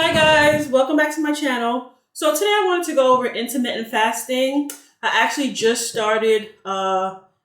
Hi guys, welcome back to my channel. So today I wanted to go over intermittent fasting. I actually just started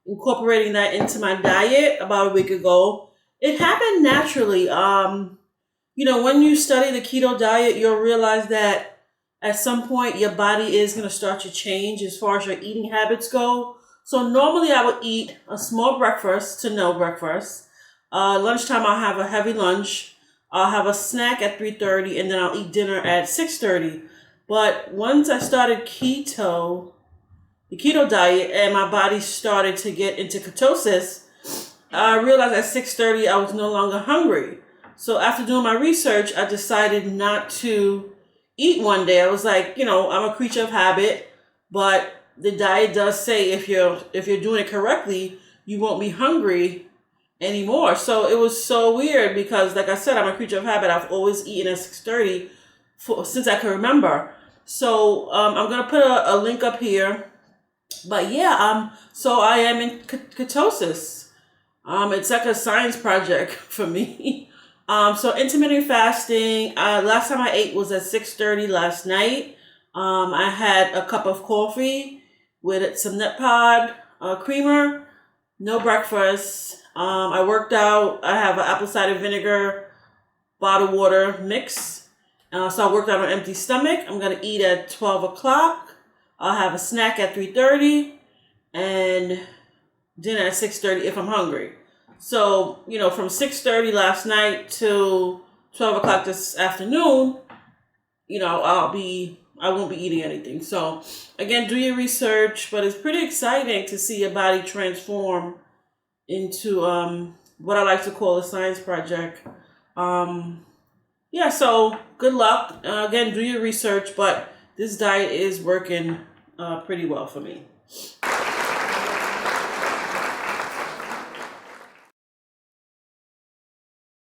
incorporating that into my diet about a week ago. It happened naturally. When you study the keto diet, you'll realize that at some point your body is going to start to change as far as your eating habits go. So normally I would eat a small breakfast to no breakfast. Lunchtime I'll have a heavy lunch. I'll have a snack at 3:30 and then I'll eat dinner at 6:30. But once I started the keto diet, and my body started to get into ketosis, I realized at 6:30 I was no longer hungry. So after doing my research, I decided not to eat one day. I was like, I'm a creature of habit, but the diet does say if you're doing it correctly, you won't be hungry anymore. So it was so weird because, like I said, I'm a creature of habit. I've always eaten at 6:30 since I can remember. So I'm gonna put a link up here. But yeah, so I am in ketosis. It's like a science project for me. So intermittent fasting. Last time I ate was at 6:30 last night. I had a cup of coffee with some nut pod creamer. No breakfast. I worked out. I have an apple cider vinegar bottled water mix. So I worked out on an empty stomach. I'm gonna eat at 12 o'clock. I'll have a snack at 3:30 and dinner at 6:30 if I'm hungry. So, from 6:30 last night to 12 o'clock this afternoon, I won't be eating anything. So again, do your research, but it's pretty exciting to see your body transform into what I like to call a science project. So good luck. Again, do your research, but this diet is working pretty well for me.